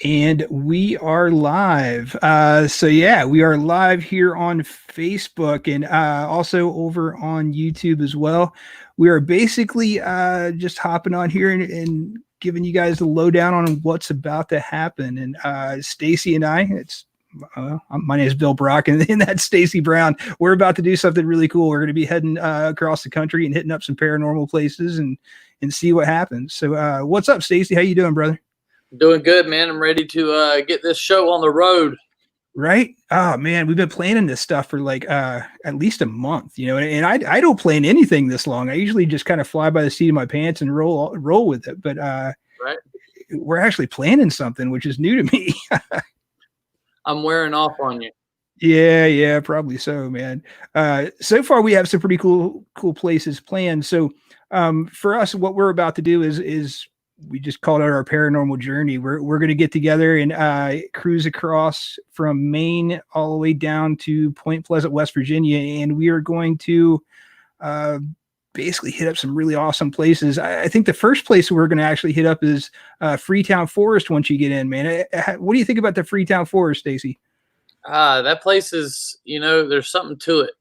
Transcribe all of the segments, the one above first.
And we are live. So yeah, we are live here on Facebook and also over on YouTube as well. We are basically just hopping on here and giving you guys the lowdown on what's about to happen. And Stacy and my name is Bill Brock, and that's Stacy Brown. We're about to do something really cool. We're going to be heading across the country and hitting up some paranormal places and see what happens. So what's up, Stacy? How you doing, brother? Doing good, man. I'm ready to get this show on the road. Right? Oh man, we've been planning this stuff for like at least a month, and I don't plan anything this long. I usually just kind of fly by the seat of my pants and roll with it. But right, we're actually planning something which is new to me. I'm wearing off on you. Yeah, probably so, man. So far we have some pretty cool places planned. So for us, what we're about to do is we just called it our paranormal journey. We're going to get together and cruise across from Maine all the way down to Point Pleasant, West Virginia, and we are going to basically hit up some really awesome places. I think the first place we're going to actually hit up is Freetown Forest. Once you get in, man, what do you think about the Freetown Forest, Stacy? That place is, there's something to it.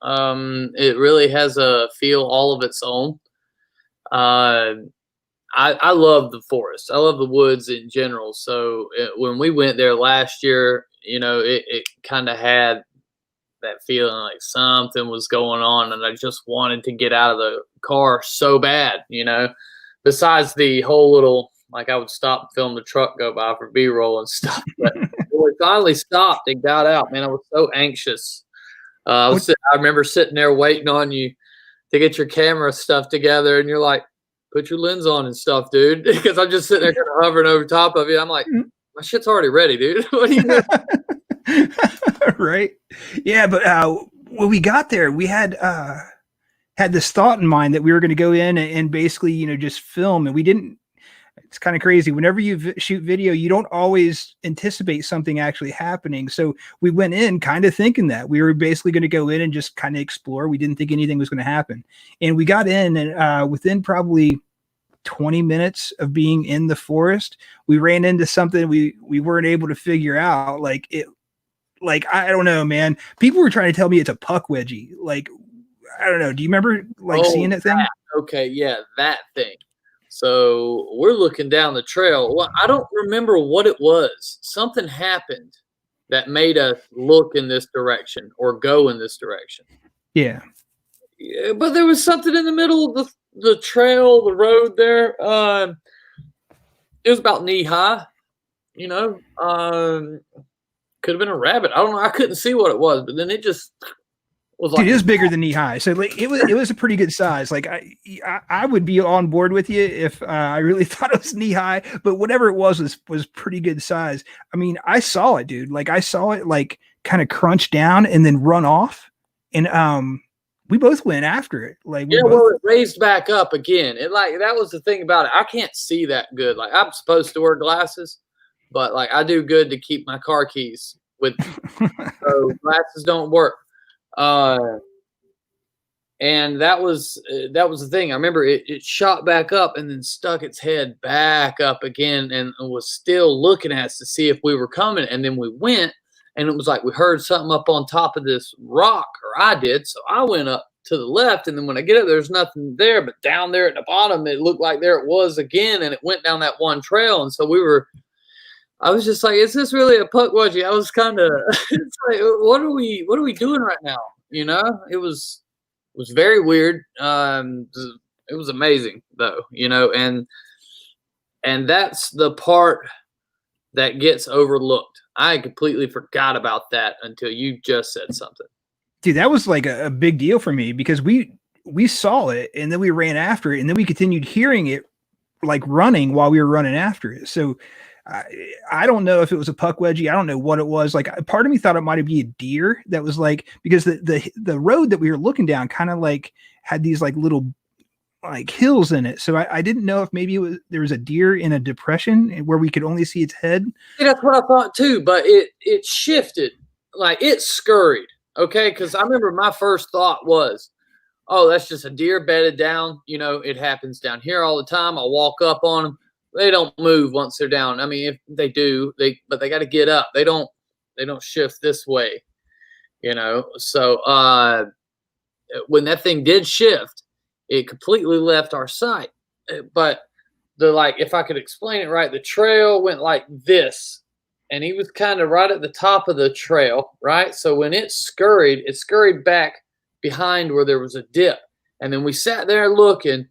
It really has a feel all of its own. I love the forest. I love the woods in general. So when we went there last year, it kind of had that feeling like something was going on, and I just wanted to get out of the car so bad, besides the whole little, like I would stop and film the truck go by for B-roll and stuff. But when we finally stopped and got out, man, I was so anxious. I remember sitting there waiting on you to get your camera stuff together, and you're like, put your lens on and stuff, dude. Because I'm just sitting there kind of hovering over top of you. I'm like, my shit's already ready, dude. What are you doing? Right. Yeah, but when we got there, we had this thought in mind that we were going to go in and basically, just film. And we didn't. It's kind of crazy. Whenever you shoot video, you don't always anticipate something actually happening. So we went in kind of thinking that we were basically going to go in and just kind of explore. We didn't think anything was going to happen. And we got in, and within probably 20 minutes of being in the forest, we ran into something we weren't able to figure out. Like, I don't know, man. People were trying to tell me it's a puck wedgie. Like, I don't know. Do you remember seeing that thing? Okay, yeah, that thing. So we're looking down the trail. Well, I don't remember what it was. Something happened that made us look in this direction or go in this direction. Yeah. But there was something in the middle of the trail, the road there. It was about knee high, could have been a rabbit. I don't know. I couldn't see what it was, but then it just was like, dude, it was bigger than knee high. So like, it was a pretty good size. Like I would be on board with you if I really thought it was knee high, but whatever it was pretty good size. I mean, I saw it, dude. Like I saw it like kind of crunch down and then run off. And we both went after it. Like, well, it raised back up again. It that was the thing about it. I can't see that good. Like I'm supposed to wear glasses, but like I do good to keep my car keys with me. So glasses don't work. And that was the thing. I remember it shot back up and then stuck its head back up again and was still looking at us to see if we were coming. And then we went, and it was like we heard something up on top of this rock, or I did. So I went up to the left, and then when I get up, there's nothing there, but down there at the bottom, it looked like there it was again, and it went down that one trail. And so I was just like, is this really a puck wedgie? I was kind of, it's like, what are we doing right now? It was very weird. It was amazing though, and that's the part that gets overlooked. I completely forgot about that until you just said something. Dude, that was like a big deal for me because we saw it and then we ran after it and then we continued hearing it like running while we were running after it. So I don't know if it was a puck wedgie. I don't know what it was. Like part of me thought it might be a deer that was like, because the road that we were looking down kind of like had these like little like hills in it. So I didn't know if maybe there was a deer in a depression where we could only see its head. Yeah, that's what I thought too, but it shifted, like it scurried. Okay. Cause I remember my first thought was, oh, that's just a deer bedded down. It happens down here all the time. I'll walk up on them. they don't move once they're down. I mean, if they do, but they got to get up. They don't shift this way, you know. So when that thing did shift, it completely left our sight. But if I could explain it right, the trail went like this, and he was kind of right at the top of the trail, right? So when it scurried back behind where there was a dip, and then we sat there looking,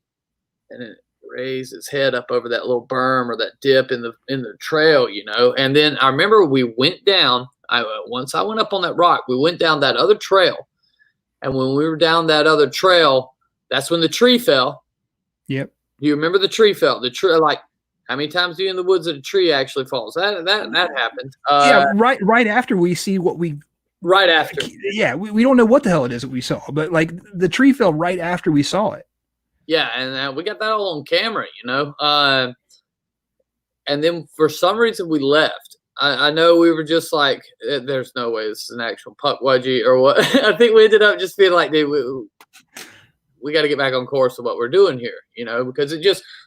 and it raised its head up over that little berm or that dip in the trail, you know. And then I remember we went down. Once I went up on that rock, we went down that other trail, and when we were down that other trail, that's when the tree fell. Yep. Do you remember the tree fell? The tree, like, how many times are you in the woods that a tree actually falls? That happened. Yeah, right after we see what we. Right after. Yeah, we don't know what the hell it is that we saw, but like the tree fell right after we saw it. Yeah, and we got that all on camera, you know. And then for some reason we left. I know we were just like, there's no way this is an actual puckwudgie or what. I think we ended up just being like, dude, we got to get back on course of what we're doing here, you know, because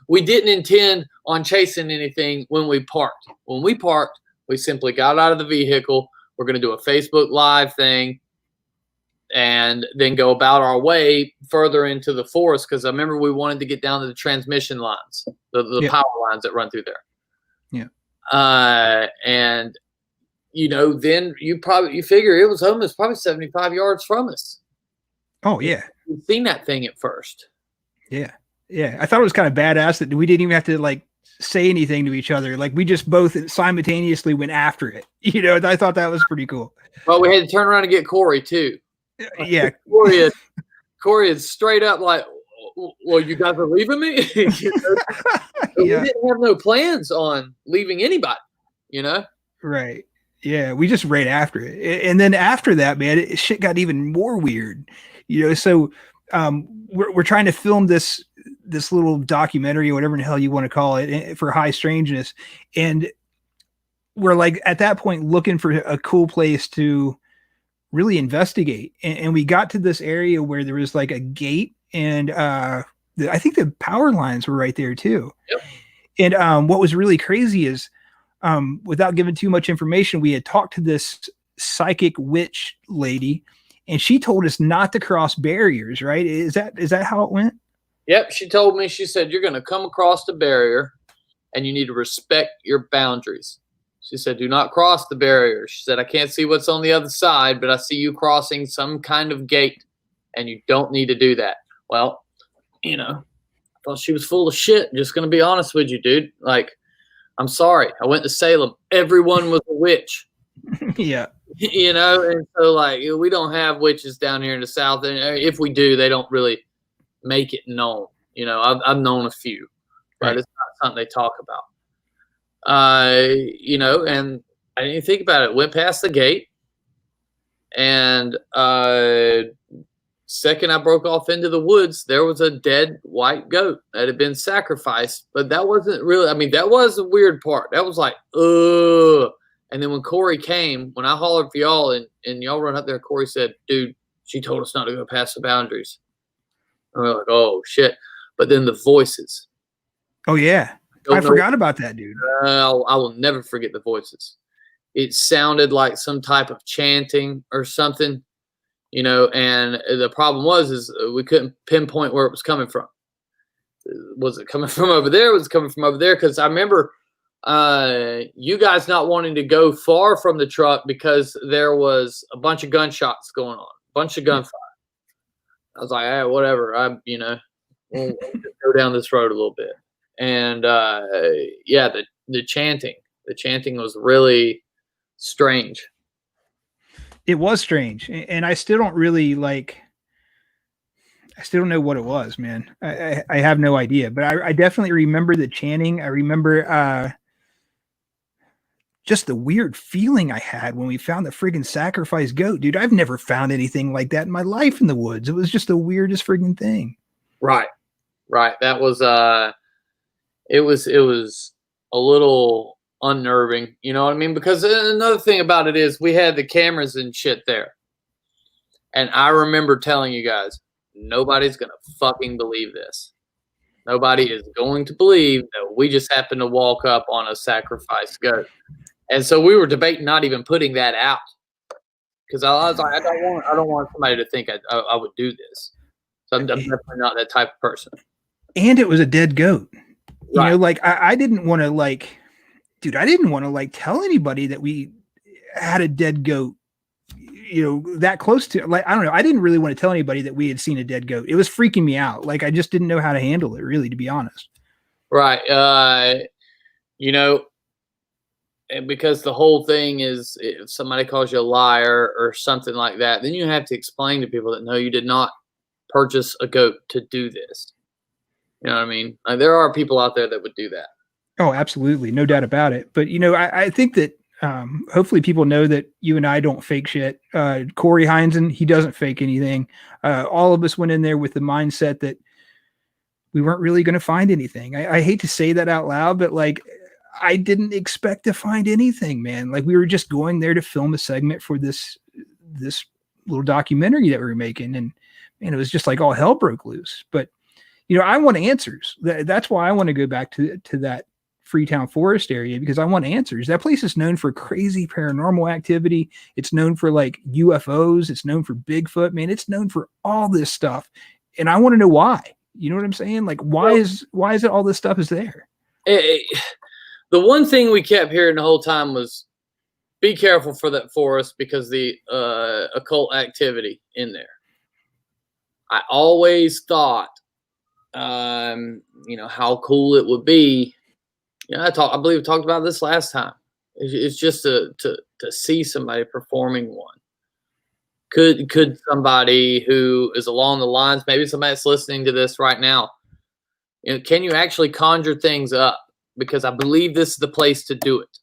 we didn't intend on chasing anything when we parked. When we parked, we simply got out of the vehicle. We're going to do a Facebook Live thing and then go about our way further into the forest, because I remember we wanted to get down to the transmission lines, the power lines that run through there. Yeah. And, you know, then you figure it was almost probably 75 yards from us. Oh, yeah. We've seen that thing at first. Yeah. Yeah. I thought it was kind of badass that we didn't even have to like say anything to each other. Like we just both simultaneously went after it. You know, I thought that was pretty cool. Well, we had to turn around and get Corey too. Yeah. Corey is straight up like, well, you guys are leaving me? You know? We didn't have no plans on leaving anybody, you know? Right. Yeah. We just ran after it. And then after that, man, shit got even more weird, you know? So we're trying to film this little documentary or whatever the hell you want to call it for High Strangeness. And we're like, at that point, looking for a cool place to really investigate. And we got to this area where there was like a gate, and I think the power lines were right there too. Yep. And what was really crazy is, without giving too much information, we had talked to this psychic witch lady, and she told us not to cross barriers, right? Is that how it went? Yep. She told me, she said, you're going to come across the barrier and you need to respect your boundaries. She said, do not cross the barrier. She said, I can't see what's on the other side, but I see you crossing some kind of gate, and you don't need to do that. Well, you know, I thought she was full of shit. Just going to be honest with you, dude. Like, I'm sorry. I went to Salem. Everyone was a witch. Yeah. You know, and so like, we don't have witches down here in the South. And if we do, they don't really make it known. You know, I've known a few, but right. It's not something they talk about. You know, and I didn't think about it. Went past the gate, and second I broke off into the woods, there was a dead white goat that had been sacrificed. But that wasn't really, I mean, that was the weird part. That was like, ugh. And then when Corey came, when I hollered for y'all and y'all run up there, Corey said, dude, she told us not to go past the boundaries. And we're like, oh shit. But then the voices. Oh yeah. I forgot about that, dude. I will never forget the voices. It sounded like some type of chanting or something, you know, and the problem is we couldn't pinpoint where it was coming from. Was it coming from over there? Was it coming from over there? Because I remember you guys not wanting to go far from the truck because there was a bunch of gunshots going on, a bunch of gunfire. I was like, hey, whatever. You know, we'll just go down this road a little bit. And yeah, the chanting was really strange. It was strange, and I still don't really I still don't know what it was, man. I have no idea, but I definitely remember the chanting. I remember just the weird feeling I had when we found the friggin' sacrificed goat, dude. I've never found anything like that in my life in the woods. It was just the weirdest friggin' thing. Right. That was it was a little unnerving, you know what I mean? Because another thing about it is we had the cameras and shit there. And I remember telling you guys, nobody's going to fucking believe this. Nobody is going to believe that we just happened to walk up on a sacrificed goat. And so we were debating not even putting that out because I was like, I don't want somebody to think I would do this. So I'm definitely not that type of person. And it was a dead goat. You Right. know, like I didn't want to dude, I didn't want to tell anybody that we had a dead goat, you know, that close to, I don't know. I didn't really want to tell anybody that we had seen a dead goat. It was freaking me out. Like, I just didn't know how to handle it, really, to be honest. Right. You know, and because the whole thing is if somebody calls you a liar or something like that, then you have to explain to people that no, you did not purchase a goat to do this. You know what I mean? Like, there are people out there that would do that. Oh, absolutely. No doubt about it. But, you know, I think that hopefully people know that you and I don't fake shit. Corey Heinzen, he doesn't fake anything. All of us went in there with the mindset that we weren't really going to find anything. I hate to say that out loud, but I didn't expect to find anything, man. Like, we were just going there to film a segment for this little documentary that we were making. And man, it was just like all hell broke loose. But, you know, I want answers. That's why I want to go back to that Freetown Forest area, because I want answers. That place is known for crazy paranormal activity. It's known for UFOs. It's known for Bigfoot, man. It's known for all this stuff. And I want to know why. You know what I'm saying? Like, why is it all this stuff is there? The one thing we kept hearing the whole time was be careful for that forest because the occult activity in there. I always thought, you know, how cool it would be. You know, I believe we talked about this last time. It's just to see somebody performing one. Could somebody who is along the lines, maybe somebody that's listening to this right now, you know, can you actually conjure things up? Because I believe this is the place to do it.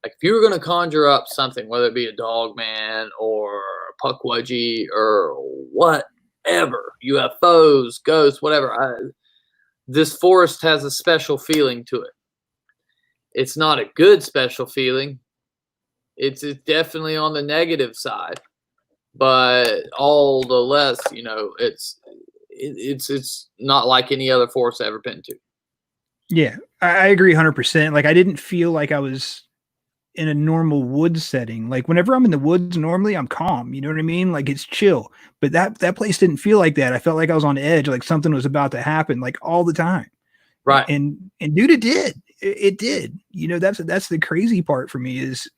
Like, if you were going to conjure up something, whether it be a dog man or a puckwudgie or whatever, UFOs, ghosts, whatever, this forest has a special feeling to it. It's not a good special feeling. It's definitely on the negative side, but all the less, you know, it's not like any other forest I've ever been to. Yeah, I agree 100%. Like, I didn't feel like I was in a normal woods setting. Like, whenever I'm in the woods, normally I'm calm. You know what I mean? Like, it's chill. But that place didn't feel like that. I felt like I was on edge, like something was about to happen, like all the time. Right. And dude, it did. It did. You know, that's the crazy part for me is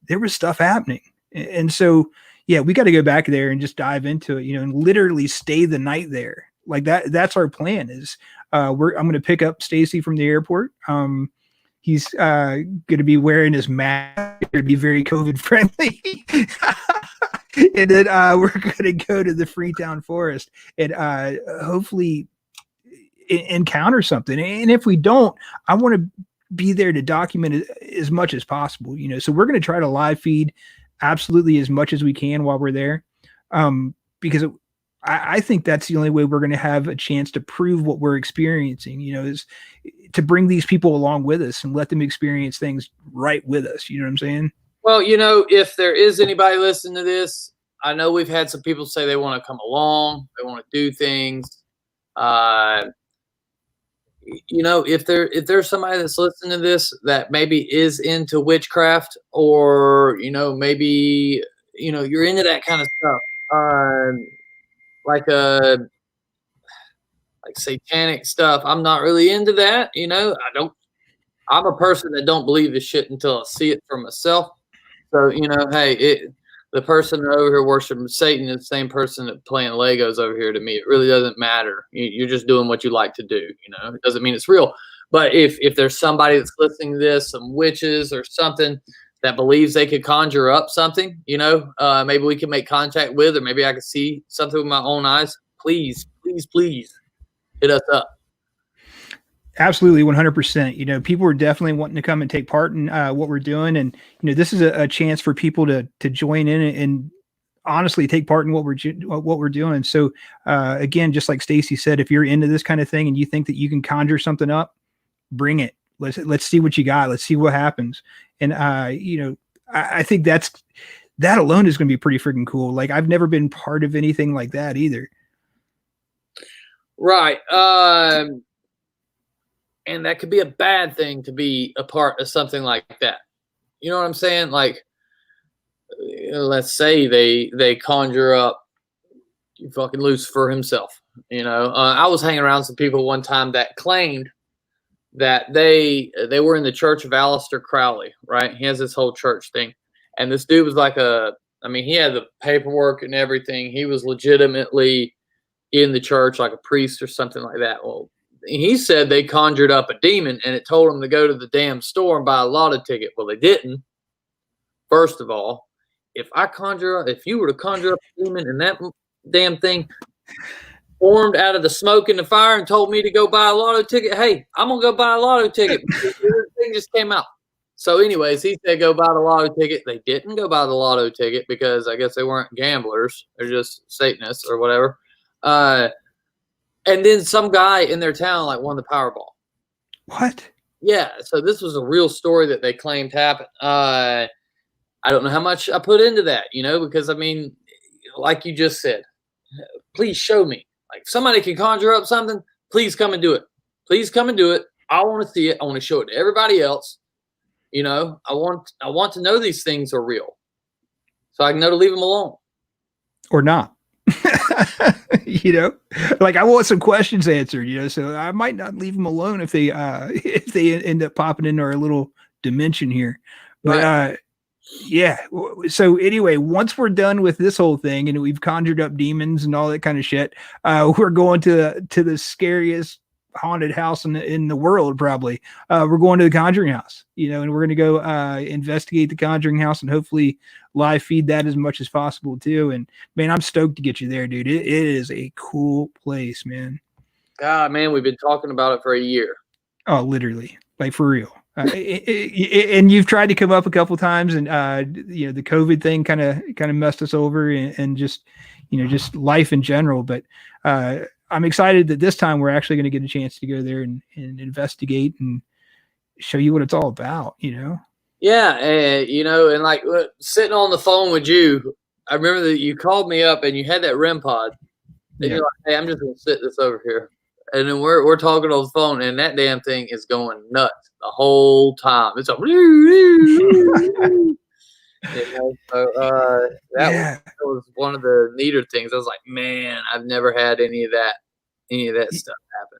there was stuff happening. And so, yeah, we got to go back there and just dive into it, you know, and literally stay the night there. Like that's our plan is I'm going to pick up Stacy from the airport. He's going to be wearing his mask to be very COVID friendly. And then we're going to go to the Freetown Forest and hopefully encounter something. And if we don't, I want to be there to document it as much as possible, you know. So we're going to try to live feed absolutely as much as we can while we're there, because I think that's the only way we're going to have a chance to prove what we're experiencing, you know, is to bring these people along with us and let them experience things right with us. You know what I'm saying? Well, you know, if there is anybody listening to this, I know we've had some people say they want to come along, they want to do things. You know, if there's somebody that's listening to this that maybe is into witchcraft, or, you know, maybe, you know, you're into that kind of stuff, like like satanic stuff. I'm not really into that. You know, I'm a person that don't believe this shit until I see it for myself. So, you know, hey, the person over here worshiping Satan is the same person that playing Legos over here to me. It really doesn't matter. You're just doing what you like to do. You know, it doesn't mean it's real. But if there's somebody that's listening to this, some witches or something that believes they could conjure up something, you know, maybe we can make contact with, or maybe I could see something with my own eyes. Please, please, please hit us up. Absolutely, 100%. You know, people are definitely wanting to come and take part in what we're doing, and you know, this is a chance for people to join in and honestly take part in what we're doing. So, again, just like Stacey said, if you're into this kind of thing and you think that you can conjure something up, bring it. Let's see what you got. Let's see what happens. And you know, I think that alone is going to be pretty freaking cool. Like, I've never been part of anything like that either. Right. and that could be a bad thing to be a part of something like that. You know what I'm saying? Like, let's say they conjure up fucking Lucifer himself. I was hanging around some people one time that claimed that they were in the Church of Aleister Crowley, right? He has this whole church thing, and this dude was like he had the paperwork and everything. He was legitimately in the church, like a priest or something like that. Well, he said they conjured up a demon, and it told them to go to the damn store and buy a lotto ticket. Well, they didn't. First of all, if you were to conjure up a demon and that damn thing formed out of the smoke and the fire and told me to go buy a lotto ticket, hey, I'm gonna go buy a lotto ticket. The thing just came out. So, anyways, he said go buy the lotto ticket. They didn't go buy the lotto ticket because I guess they weren't gamblers. They're just Satanists or whatever. And then some guy in their town won the Powerball. What? Yeah. So this was a real story that they claimed happened. I don't know how much I put into that, because like you just said, please show me. Like, somebody can conjure up something, please come and do it. Please come and do it. I want to see it. I want to show it to everybody else. I want to know these things are real, so I can know to leave them alone or not. Like, I want some questions answered. So I might not leave them alone if they end up popping into our little dimension here. But right. Yeah. So anyway, once we're done with this whole thing and we've conjured up demons and all that kind of shit, we're going to the scariest haunted house in the world. Probably. We're going to the Conjuring House, and we're going to go investigate the Conjuring House and hopefully live feed that as much as possible too. And man, I'm stoked to get you there, dude. It is a cool place, man. God, man, we've been talking about it for a year. Oh, literally, like for real. And you've tried to come up a couple times, and the COVID thing kind of messed us over, and just just life in general. But I'm excited that this time we're actually going to get a chance to go there and investigate and show you what it's all about. Yeah, and like sitting on the phone with you, I remember that you called me up and you had that REM pod, and you're like, "Hey, I'm just gonna sit this over here," and then we're talking on the phone, and that damn thing is going nuts the whole time. It's a that was one of the neater things. I was like, man, I've never had any of that stuff happen.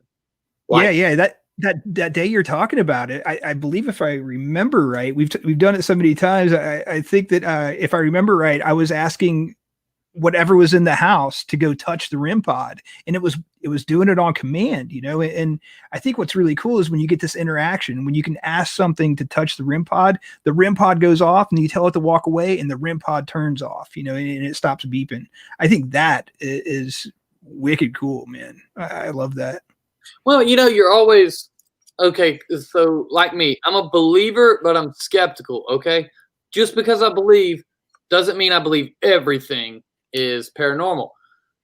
That day you're talking about it, I believe, if I remember right, we've done it so many times. I think that if I remember right, I was asking whatever was in the house to go touch the REM pod, and it was doing it on command, and I think what's really cool is when you get this interaction, when you can ask something to touch the REM pod goes off, and you tell it to walk away, and the REM pod turns off, and it stops beeping. I think that is wicked cool, man. I love that. Well, you're always okay. So like me, I'm a believer, but I'm skeptical. Okay. Just because I believe doesn't mean I believe everything is paranormal.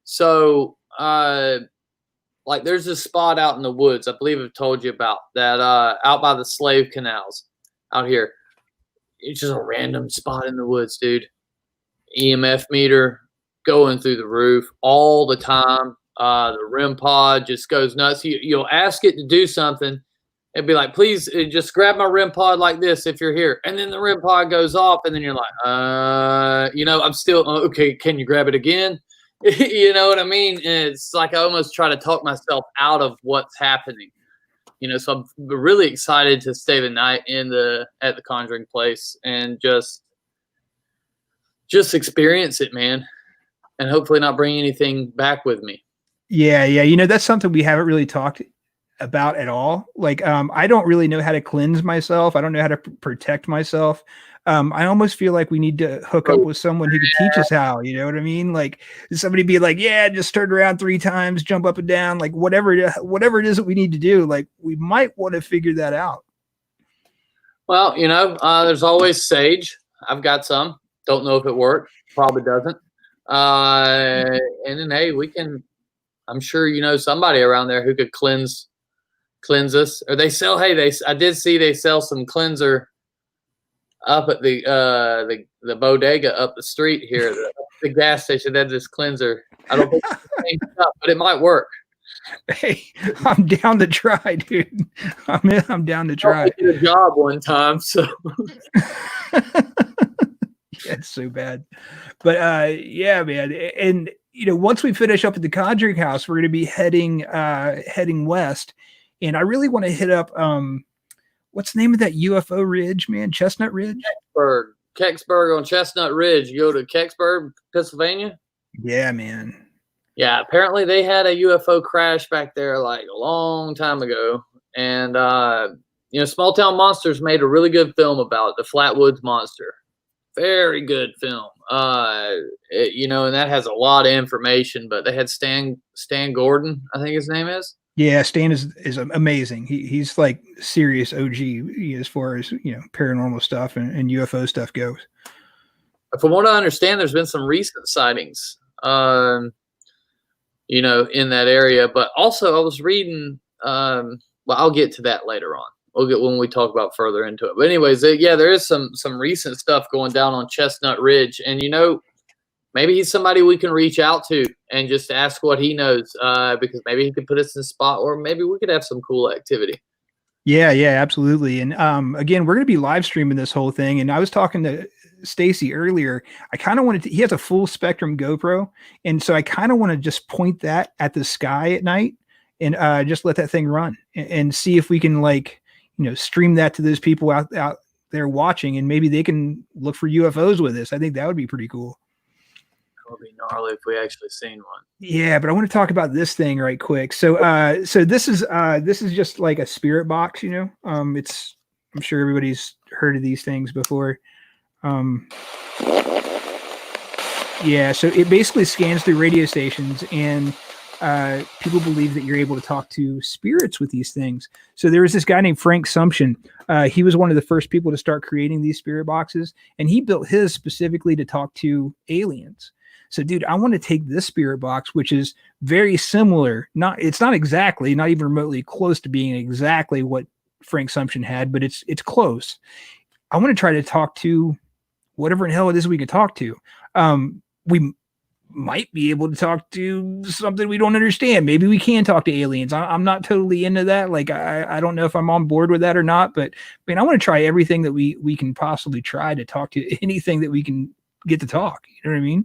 So, like there's this spot out in the woods. I believe I've told you about that, out by the slave canals out here. It's just a random spot in the woods, dude. EMF meter going through the roof all the time. The REM pod just goes nuts. You'll ask it to do something. It'd be like, please just grab my REM pod like this if you're here. And then the REM pod goes off, and then you're like, I'm still, okay, can you grab it again? You know what I mean? And it's like I almost try to talk myself out of what's happening. So I'm really excited to stay the night at the Conjuring place and just experience it, man. And hopefully not bring anything back with me. Yeah. That's something we haven't really talked about at all. Like, I don't really know how to cleanse myself. I don't know how to protect myself. I almost feel like we need to hook up with someone who can teach us how, you know what I mean? Like somebody be like, yeah, just turn around 3 times, jump up and down, like whatever it is that we need to do. Like we might want to figure that out. Well, there's always sage. I've got some. Don't know if it worked. Probably doesn't. And then, hey, we can, I'm sure somebody around there who could cleanse us. Or they sell, I did see they sell some cleanser up at the bodega up the street here, the gas station. They had this cleanser. I don't think it's the same stuff, but it might work. Hey, I'm down to try, dude. I'm down to I try. did a job one time, so Yeah, it's so bad. But yeah, man. And once we finish up at the Conjuring House, we're gonna be heading west. And I really want to hit up what's the name of that UFO ridge, man? Chestnut Ridge? Kecksburg on Chestnut Ridge. You go to Kecksburg, Pennsylvania. Yeah, man. Yeah, apparently they had a UFO crash back there like a long time ago, and Small Town Monsters made a really good film about it, the Flatwoods Monster. Very good film. And that has a lot of information. But they had Stan Gordon, I think his name is. Yeah, Stan is amazing. He's like serious OG as far as paranormal stuff and UFO stuff goes. From what I understand, there's been some recent sightings, in that area. But also, I was reading. Well, I'll get to that later on. We'll get when we talk about further into it. But anyways, there is some recent stuff going down on Chestnut Ridge, and maybe he's somebody we can reach out to and just ask what he knows, because maybe he could put us in a spot, or maybe we could have some cool activity. Yeah, absolutely. And again, we're going to be live streaming this whole thing. And I was talking to Stacy earlier. I kind of wanted to. He has a full spectrum GoPro, and so I kind of want to just point that at the sky at night and just let that thing run and see if we can stream that to those people out there watching, and maybe they can look for UFOs with us. I think that would be pretty cool. It would be gnarly if we actually seen one. Yeah, but I want to talk about this thing right quick. So this is just like a spirit box, I'm sure everybody's heard of these things before. Yeah, so it basically scans through radio stations, and people believe that you're able to talk to spirits with these things. So there was this guy named Frank Sumption. He was one of the first people to start creating these spirit boxes, and he built his specifically to talk to aliens. So, dude, I want to take this spirit box, which is very similar. It's not exactly, not even remotely close to being exactly what Frank Sumption had, but it's close. I want to try to talk to whatever in hell it is we could talk to. We might be able to talk to something we don't understand. Maybe we can talk to aliens. I'm not totally into that. Like, I don't know if I'm on board with that or not, but I mean, I want to try everything that we can possibly try to talk to anything that we can get to talk. You know what I mean?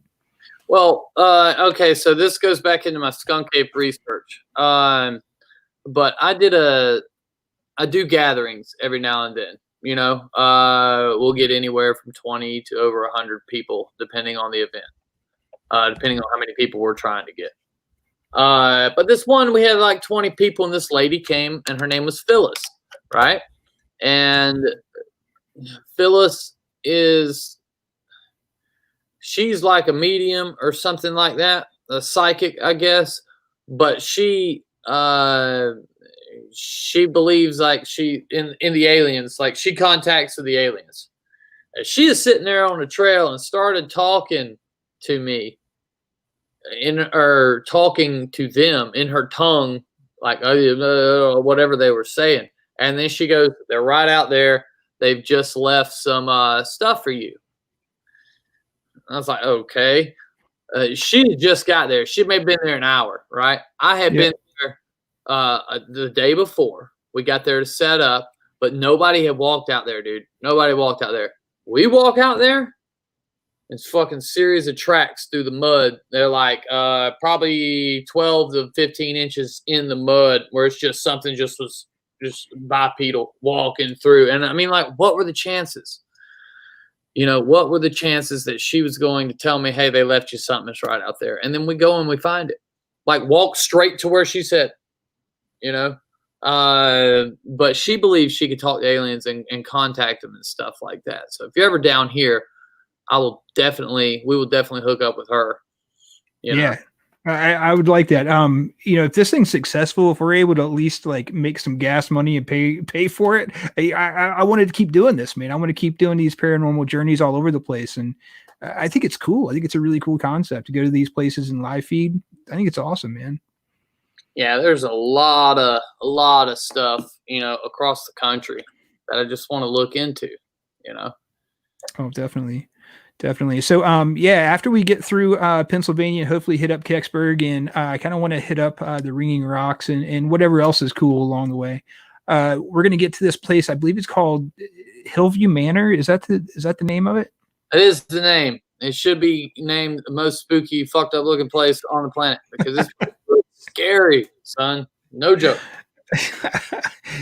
Well, okay, so this goes back into my skunk ape research. But I do gatherings every now and then. We'll get anywhere from 20 to over 100 people, depending on the event, depending on how many people we're trying to get. But this one, we had like 20 people, and this lady came, and her name was Phyllis, right? And Phyllis she's like a medium or something like that, a psychic, I guess. But she believes like she in the aliens, like she contacts with the aliens. And she is sitting there on the trail and started talking to me or talking to them in her tongue, like whatever they were saying. And then she goes, "They're right out there. They've just left some stuff for you." I was like, okay. She just got there. She may have been there an hour, right? I had been there the day before. We got there to set up, but nobody had walked out there, dude. Nobody walked out there. We walk out there, it's fucking series of tracks through the mud. They're like probably 12 to 15 inches in the mud, where it's just something was bipedal walking through. And I mean, like, what were the chances? What were the chances that she was going to tell me, "Hey, they left you something that's right out there," and then we go and we find it, like walk straight to where she said, but she believes she could talk to aliens and contact them and stuff like that. So if you're ever down here, we will definitely hook up with her. Yeah. I would like that. If this thing's successful, if we're able to at least like make some gas money and pay for it, I wanted to keep doing this, man. I want to keep doing these paranormal journeys all over the place. And I think it's cool. I think it's a really cool concept to go to these places and live feed. I think it's awesome, man. Yeah, there's a lot of stuff, across the country that I just want to look into, Oh, definitely. Definitely. So, yeah, after we get through Pennsylvania, hopefully hit up Kecksburg, and I kind of want to hit up the Ringing Rocks and whatever else is cool along the way. We're gonna get to this place. I believe it's called Hillview Manor. Is that the name of it? It is the name. It should be named the most spooky, fucked up looking place on the planet because this place looks scary, son. No joke.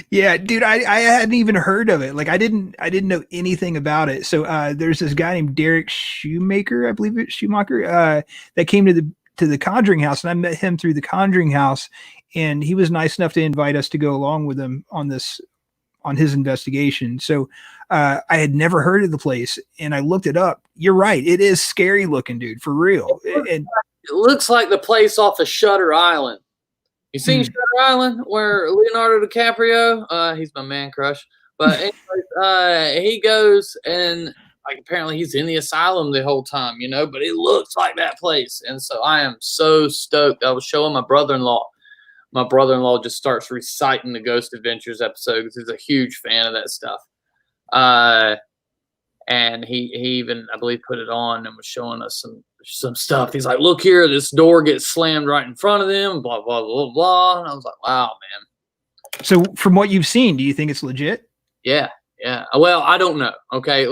Yeah, dude, I hadn't even heard of it. Like I didn't know anything about it. So there's this guy named Derek Shoemaker, I believe it's Schumacher, that came to the Conjuring House, and I met him through the Conjuring House, and he was nice enough to invite us to go along with him on his investigation. So I had never heard of the place, and I looked it up. You're right, it is scary looking, dude, for real. And It looks like the place off of Shutter Island. You seen Shutter Island where Leonardo DiCaprio, he's my man crush, but anyways, he goes and like apparently he's in the asylum the whole time, you know, but it looks like that place. And so I am so stoked. I was showing my brother-in-law. My brother-in-law just starts reciting the Ghost Adventures episode because he's a huge fan of that stuff. And he even, I believe, put it on and was showing us some stuff. He's like, look here, this door gets slammed right in front of them, blah, blah, blah, blah. And I was like, wow, man. so from what you've seen, do you think it's legit? Yeah, yeah. Well, I don't know. Okay,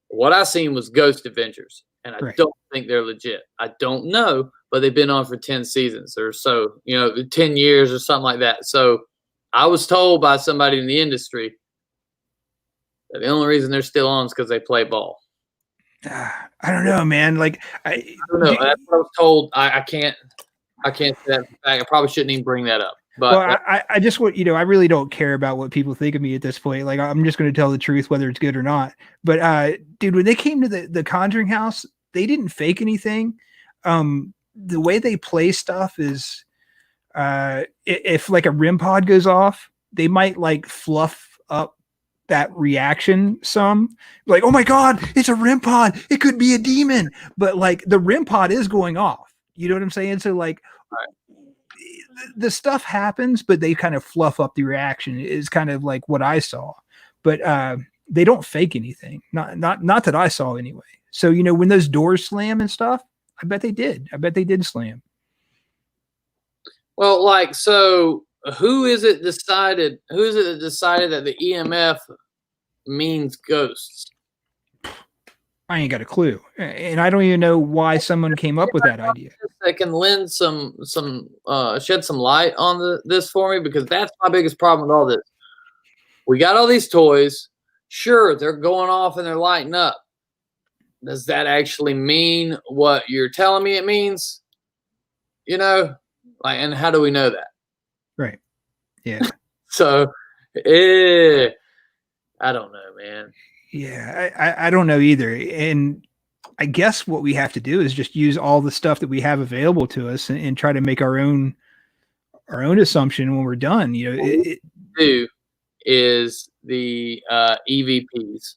what I seen was Ghost Adventures, and I don't think they're legit. I don't know, but they've been on for 10 seasons or so, 10 years or something like that. So I was told by somebody in the industry that the only reason they're still on is because they play ball. I don't know, man. Like I don't know. That's what I was told. I can't say that. I probably shouldn't even bring that up. But well, I just want I really don't care about what people think of me at this point. Like I'm just going to tell the truth, whether it's good or not. But dude, when they came to the Conjuring House, they didn't fake anything. The way they play stuff is, if like a REM pod goes off, they might like fluff up that reaction some, like, oh my god, it's a REM pod, it could be a demon, but like the REM pod is going off, you know what I'm saying? So like the stuff happens, but they kind of fluff up the reaction is kind of like what I saw. But they don't fake anything, not that I saw anyway. So when those doors slam and stuff, I bet they did slam. Well, like, so who is it that decided that the EMF means ghosts? I ain't got a clue, and I don't even know why someone came up with that idea. That can lend shed some light on this for me, because that's my biggest problem with all this. We got all these toys. Sure, they're going off and they're lighting up. Does that actually mean what you're telling me it means? And how do we know that? Right. Yeah. So, I don't know, man. Yeah, I don't know either. And I guess what we have to do is just use all the stuff that we have available to us and try to make our own assumption when we're done. Do is the EVPs.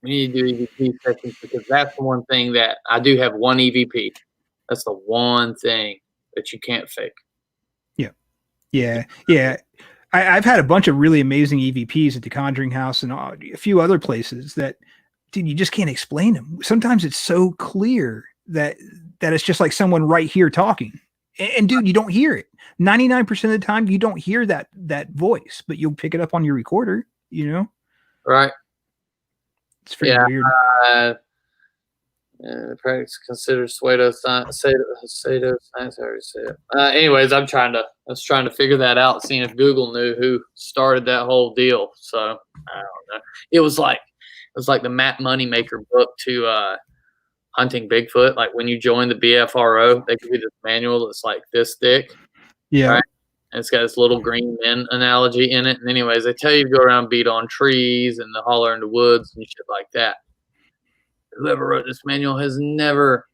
We need to do EVP sessions, because that's the one thing that I do have one EVP. That's the one thing that you can't fake. Yeah. I've had a bunch of really amazing EVPs at the Conjuring House and a few other places that, dude, you just can't explain them. Sometimes it's so clear that it's just like someone right here talking. And dude, you don't hear it. 99% of the time, you don't hear that voice, but you'll pick it up on your recorder, Right. It's pretty weird. The practice considers pseudoscience. I already said it. Anyways, I was trying to figure that out, seeing if Google knew who started that whole deal. So I don't know. It was like the Matt Moneymaker book to hunting Bigfoot. Like when you join the BFRO, they give you this manual that's like this thick. Yeah. Right? And it's got this little green men analogy in it. And anyways, they tell you to go around, beat on trees and the holler in the woods and shit like that. Whoever wrote this manual has never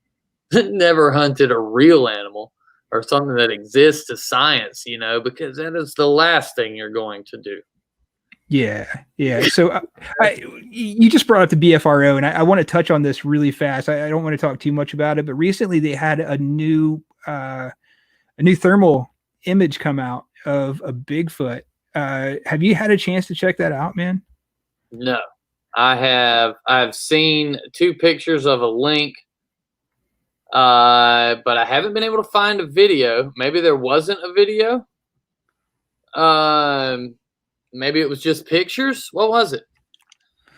hunted a real animal or something that exists to science, because that is the last thing you're going to do. Yeah. So you just brought up the BFRO, and I want to touch on this really fast. I don't want to talk too much about it, but recently they had a new thermal image come out of a Bigfoot. Have you had a chance to check that out, man? No. I've seen 2 pictures of a link, but I haven't been able to find a video. Maybe there wasn't a video. Maybe it was just pictures. What was it?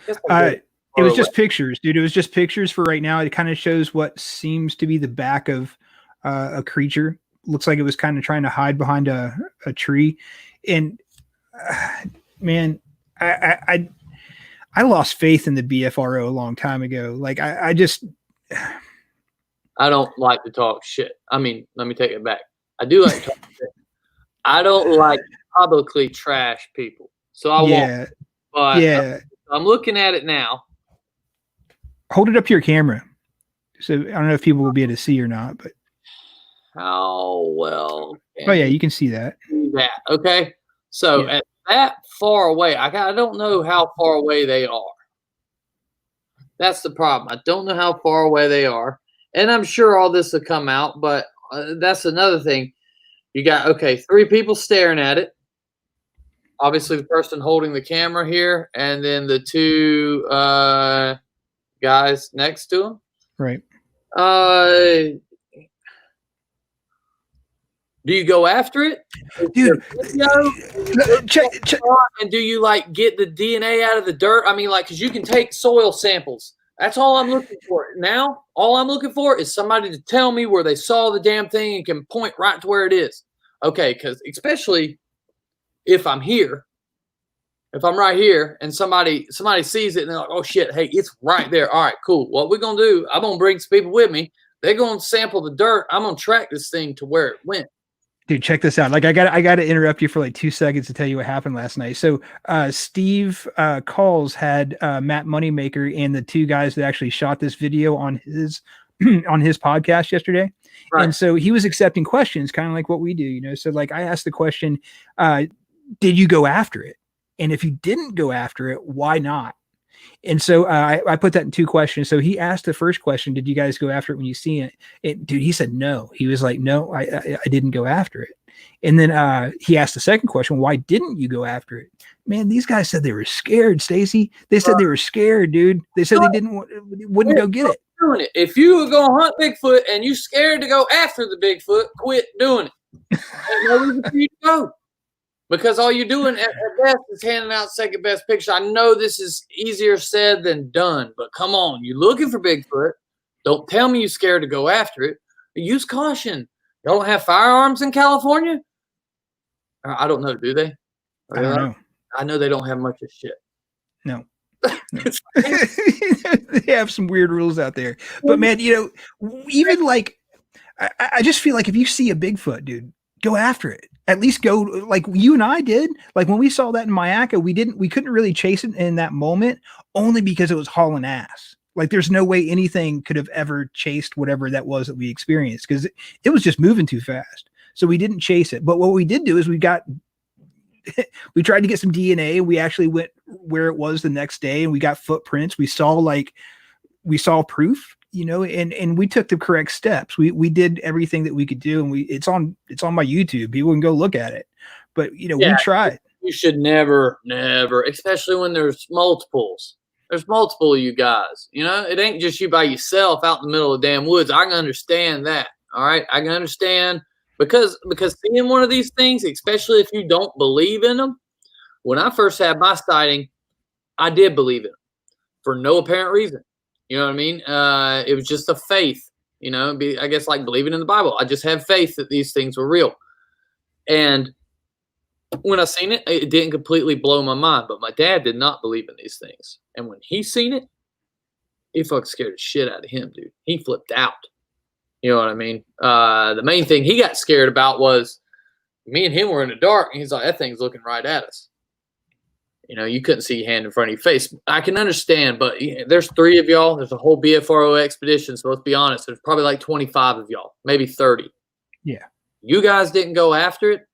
It was just pictures, dude. It was just pictures for right now. It kind of shows what seems to be the back of a creature. Looks like it was kind of trying to hide behind a tree. And man, I lost faith in the BFRO a long time ago. Like I don't like to talk shit. I mean, let me take it back. I do like to talk shit. I don't like publicly trash people. So I won't. But yeah. I'm looking at it now. Hold it up to your camera. So I don't know if people will be able to see or not, but how well? Oh yeah, you can see that. Okay. So at that far away, I don't know how far away they are. That's the problem. I don't know how far away they are, and I'm sure all this will come out. But that's another thing. You got 3 people staring at it. Obviously, the person holding the camera here, and then the 2 guys next to him. Right. Do you go after it? Dude, check. And do you like get the DNA out of the dirt? I mean, like, because you can take soil samples. That's all I'm looking for. Now, all I'm looking for is somebody to tell me where they saw the damn thing and can point right to where it is. Okay, because especially if I'm here, if I'm right here and somebody sees it and they're like, oh shit, hey, it's right there. All right, cool. What we're gonna do, I'm gonna bring some people with me. They're gonna sample the dirt. I'm gonna track this thing to where it went. Dude, check this out. Like I got to interrupt you for like 2 seconds to tell you what happened last night. So Steve Calls had Matt Moneymaker and the 2 guys that actually shot this video on his on his podcast yesterday. Right. And so he was accepting questions, kind of like what we do, you know. So like I asked the question, did you go after it? And if you didn't go after it, why not? And so I put that in 2 questions. So he asked the first question, did you guys go after it when you see it? Dude, he said no. He was like, no, I didn't go after it. And then he asked the second question, why didn't you go after it? Man, these guys said they were scared, Stacey. They said they were scared, dude. They said they wouldn't go get it. Doing it. If you were going to hunt Bigfoot and you scared to go after the Bigfoot, quit doing it. There's no reason for you to go. Because all you're doing at best is handing out second best picture. I know this is easier said than done, but come on. You're looking for Bigfoot. Don't tell me you're scared to go after it. Use caution. Y'all don't have firearms in California? I don't know, do they? I don't know. I know they don't have much of shit. No. They have some weird rules out there. But man, you know, even like, I just feel like if you see a Bigfoot, dude, go after it. At least go like you and I did. Like when we saw that in Mayaca, we couldn't really chase it in that moment only because it was hauling ass. Like there's no way anything could have ever chased whatever that was that we experienced because it was just moving too fast. So we didn't chase it. But what we did do is we tried to get some DNA. We actually went where it was the next day and we got footprints. We saw proof, you know, and we took the correct steps. We did everything that we could do, and it's on my YouTube. People can go look at it. But you know, we tried. You should never, especially when there's multiples. There's multiple of you guys. You know, it ain't just you by yourself out in the middle of the damn woods. I can understand that. All right, I can understand because seeing one of these things, especially if you don't believe in them. When I first had my sighting, I did believe in them for no apparent reason. You know what I mean? It was just a faith, you know, I guess like believing in the Bible. I just had faith that these things were real. And when I seen it, it didn't completely blow my mind. But my dad did not believe in these things. And when he seen it, it fucking scared the shit out of him, dude. He flipped out. You know what I mean? The main thing he got scared about was me and him were in the dark. And he's like, that thing's looking right at us. You know, you couldn't see your hand in front of your face. I can understand, but there's 3 of y'all. There's a whole BFRO expedition. So let's be honest. There's probably like 25 of y'all, maybe 30. Yeah. You guys didn't go after it.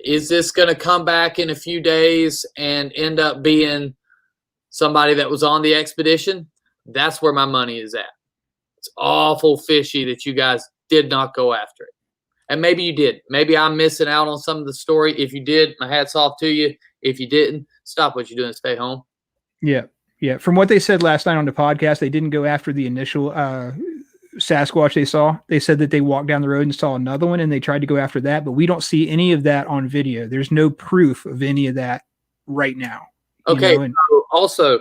Is this going to come back in a few days and end up being somebody that was on the expedition? That's where my money is at. It's awful fishy that you guys did not go after it. And maybe you did. Maybe I'm missing out on some of the story. If you did, my hat's off to you. If you didn't, stop what you're doing and stay home. Yeah. Yeah. From what they said last night on the podcast, they didn't go after the initial Sasquatch they saw. They said that they walked down the road and saw another one and they tried to go after that, but we don't see any of that on video. There's no proof of any of that right now. Okay. And so also,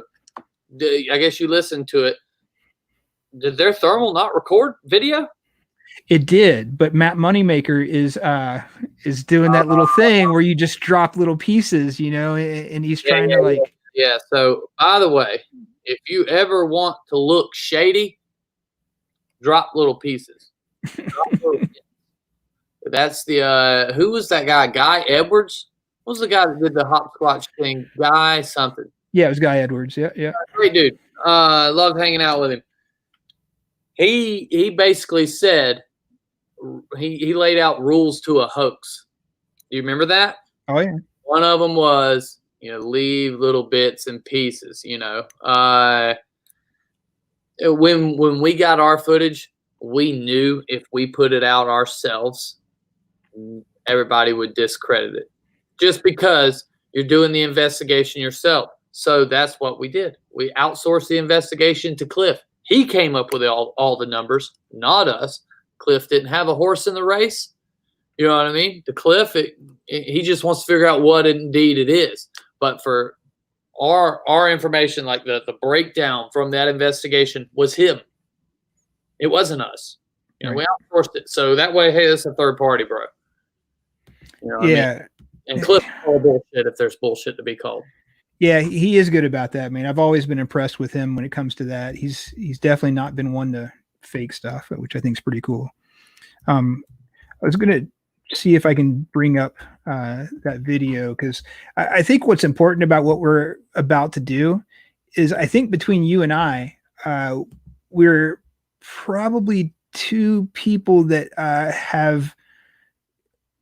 I guess you listened to it. Did their thermal not record video? it did, but Matt Moneymaker is doing that little thing where you just drop little pieces, and he's trying to like. Yeah. So, by the way, if you ever want to look shady, drop little pieces. That's the who was that guy? Guy Edwards? What was the guy that did the hopscotch thing? Guy something. Yeah, it was Guy Edwards. Yeah. Great dude. Loved hanging out with him. He basically said he laid out rules to a hoax. Do you remember that? Oh yeah. One of them was, leave little bits and pieces. When we got our footage, we knew if we put it out ourselves, everybody would discredit it, just because you're doing the investigation yourself. So that's what we did. We outsourced the investigation to Cliff. He came up with all the numbers, not us. Cliff didn't have a horse in the race. You know what I mean? The Cliff, he just wants to figure out what indeed it is. But for our information, like the breakdown from that investigation was him. It wasn't us. Right. We outsourced it. So that way, hey, that's a third party, bro. Yeah. I mean? And Cliff call bullshit if there's bullshit to be called. Yeah, he is good about that, man. I've always been impressed with him when it comes to that. He's definitely not been one to fake stuff, which I think is pretty cool. I was going to see if I can bring up that video, because I think what's important about what we're about to do is, I think between you and I, we're probably two people that have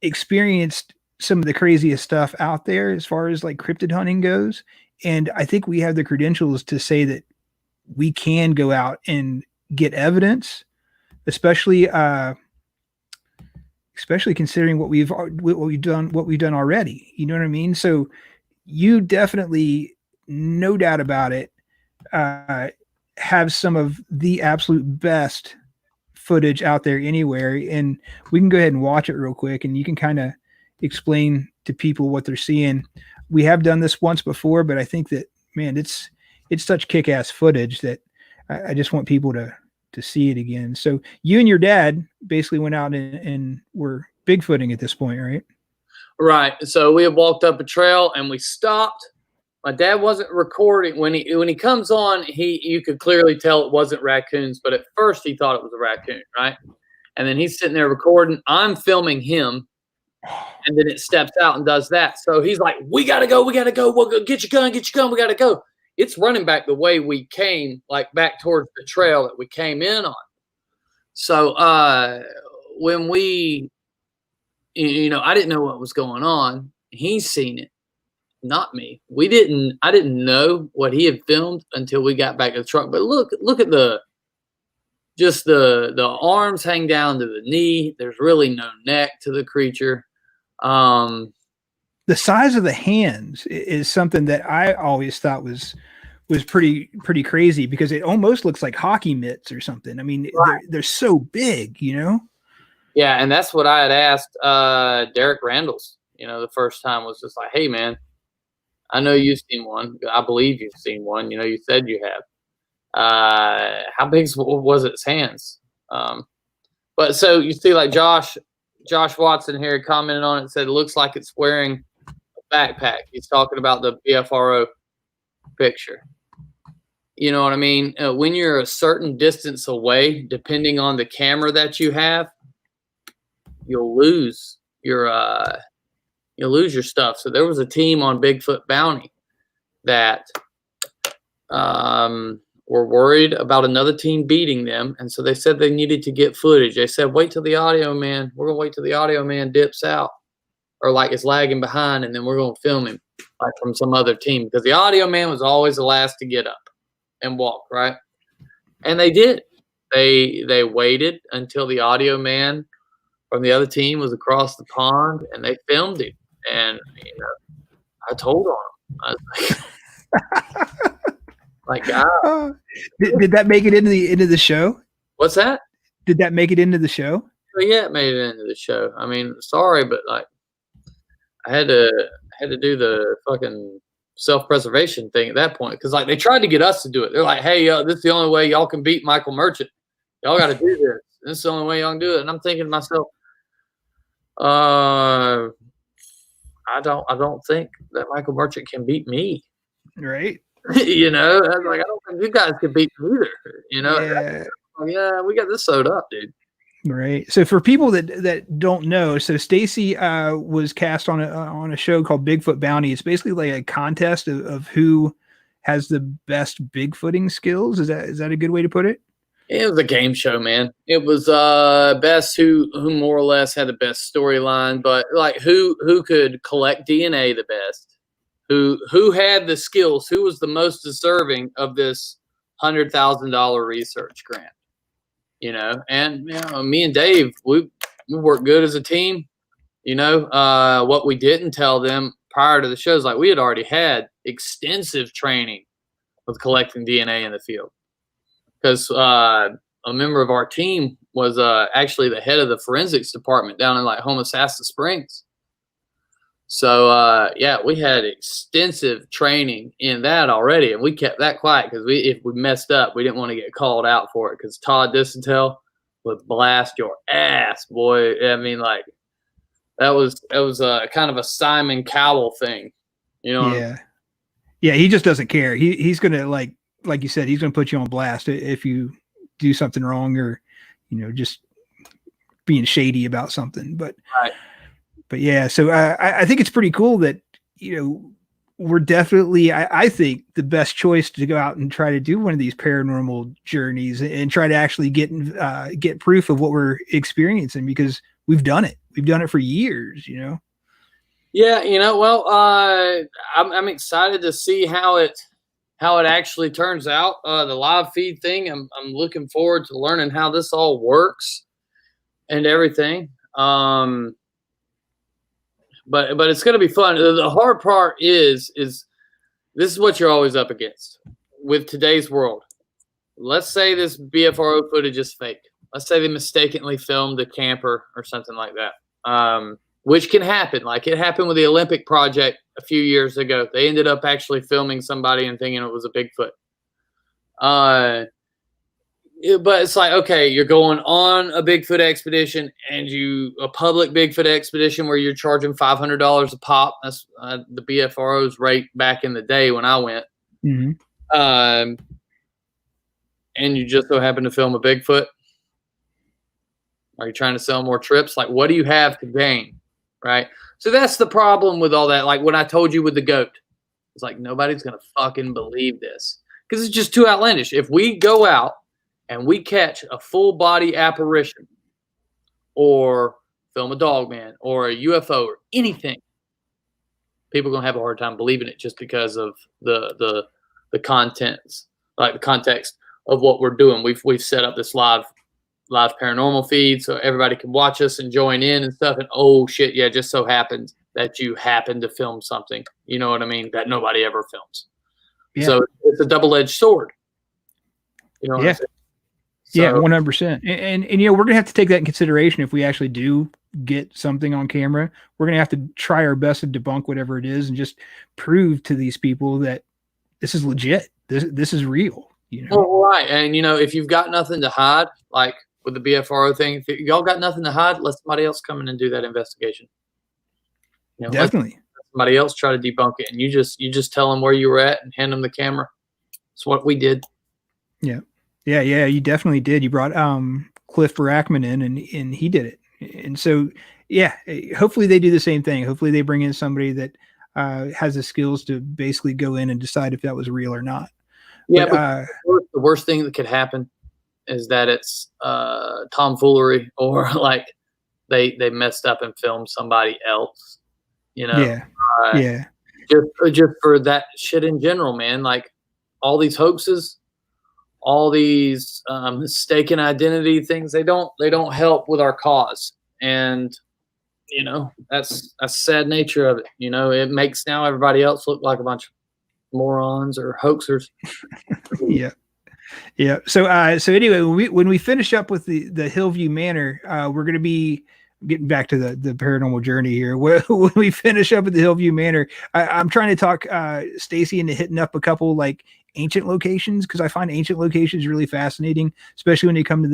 experienced some of the craziest stuff out there as far as like cryptid hunting goes. And I think we have the credentials to say that we can go out and get evidence, especially considering what we've done already. You know what I mean? So you definitely, no doubt about it, have some of the absolute best footage out there anywhere. And we can go ahead and watch it real quick, and you can kind of explain to people what they're seeing. We have done this once before, but I think that, man, it's such kick-ass footage that I just want people to see it again. So you and your dad basically went out and were Bigfooting at this point, right? Right. So we had walked up a trail and we stopped. My dad wasn't recording when he comes on. You could clearly tell it wasn't raccoons, but at first he thought it was a raccoon, right? And then he's sitting there recording. I'm filming him, and then it steps out and does that. So he's like, "We gotta go. We'll go. Get your gun. We gotta go." It's running back the way we came, like back towards the trail that we came in on. So when we, I didn't know what was going on. He's seen it, not me. I didn't know what he had filmed until we got back to the truck. But look at the arms hang down to the knee. There's really no neck to the creature. The size of the hands is something that I always thought was pretty crazy, because it almost looks like hockey mitts or something. I mean, right. they're so big, Yeah, and that's what I had asked Derek Randalls. The first time was just like, "Hey, man, I know you've seen one. I believe you've seen one. You said you have. How big was its hands?" But so you see, like Josh Watson here commented on it, said it looks like it's wearing a backpack. He's talking about the BFRO picture. You know what I mean? When you're a certain distance away, depending on the camera that you have, you'll lose your stuff. So there was a team on Bigfoot Bounty that were worried about another team beating them, and so they said they needed to get footage. They said, "Wait till the audio man. We're gonna wait till the audio man dips out, or like is lagging behind, and then we're gonna film him like from some other team, because the audio man was always the last to get up and walk, right?" And they did. They waited until the audio man from the other team was across the pond, and they filmed him. And I told on him. I was like, Like, Did that make it into the show? what's that? Did that make it into the show? But yeah, it made it into the show. I mean, sorry, but like, I had to do the fucking self-preservation thing at that point because like they tried to get us to do it. They're like, "Hey, this is the only way y'all can beat Michael Merchant. Y'all got to do this. This is the only way y'all can do it." And I'm thinking to myself, I don't think that Michael Merchant can beat me. Right. You know, I was like, I don't think you guys can beat me either. You know, Yeah. yeah, we got this sewed up, dude. Right. So for people that don't know, so Stacy was cast on a show called Bigfoot Bounty. It's basically like a contest of who has the best Bigfooting skills. Is that a good way to put it? It was a game show, man. It was best who more or less had the best storyline, but like who could collect DNA the best, who had the skills, who was the most deserving of this $100,000 research grant, you know. And you know, me and Dave, we worked good as a team. You know, what we didn't tell them prior to the shows, like we had already had extensive training with collecting DNA in the field. Because a member of our team was actually the head of the forensics department down in like Homosassa Springs. So yeah, we had extensive training in that already, and we kept that quiet because if we messed up, we didn't want to get called out for it. Because Todd Disentel would blast your ass, boy. I mean, like that was kind of a Simon Cowell thing, you know? Yeah. Yeah. He just doesn't care. He's gonna like you said, he's gonna put you on blast if you do something wrong or just being shady about something. Right. But yeah, so I think it's pretty cool that we're definitely I think the best choice to go out and try to do one of these paranormal journeys and try to actually get proof of what we're experiencing, because we've done it for years. Yeah, well, I'm excited to see how it actually turns out. The live feed thing, I'm looking forward to learning how this all works and everything. But it's going to be fun. The hard part is this is what you're always up against with today's world. Let's say this BFRO footage is fake. Let's say they mistakenly filmed a camper or something like that, which can happen. Like it happened with the Olympic project a few years ago. They ended up actually filming somebody and thinking it was a Bigfoot. But it's like, okay, you're going on a Bigfoot expedition and a public Bigfoot expedition where you're charging $500 a pop. That's the BFRO's rate back in the day when I went. Mm-hmm. And you just so happen to film a Bigfoot. Are you trying to sell more trips? Like, what do you have to gain? Right. So that's the problem with all that. Like when I told you with the goat, it's like, nobody's going to fucking believe this because it's just too outlandish. If we go out and we catch a full body apparition or film a dog man or a UFO or anything, people are going to have a hard time believing it just because of the contents, like the context of what we're doing. We've set up this live paranormal feed so everybody can watch us and join in and stuff. And oh shit, yeah, just so happens that you happen to film something, you know what I mean, that nobody ever films. Yeah. So it's a double-edged sword. You know what I'm saying? So, yeah, 100%. And we're gonna have to take that in consideration if we actually do get something on camera. We're gonna have to try our best to debunk whatever it is and just prove to these people that this is legit. This is real. Well, right. And if you've got nothing to hide, like with the BFRO thing, if y'all got nothing to hide, let somebody else come in and do that investigation. Definitely. Let somebody else try to debunk it, and you just tell them where you were at and hand them the camera. That's what we did. Yeah. Yeah, you definitely did. You brought Cliff Barackman in, and he did it. And so, yeah, hopefully they do the same thing. Hopefully they bring in somebody that has the skills to basically go in and decide if that was real or not. Yeah, but the worst thing that could happen is that it's tomfoolery or like they messed up and filmed somebody else. Yeah. Just for that shit in general, man. Like all these hoaxes, all these mistaken identity things, they don't help with our cause. And that's the sad nature of it. It makes now everybody else look like a bunch of morons or hoaxers. Yeah. Yeah. So anyway, when we finish up with the Hillview Manor, we're going to be getting back to the paranormal journey here. When we finish up at the Hillview Manor, I'm trying to talk Stacy into hitting up a couple like ancient locations, because I find ancient locations really fascinating, especially when they come to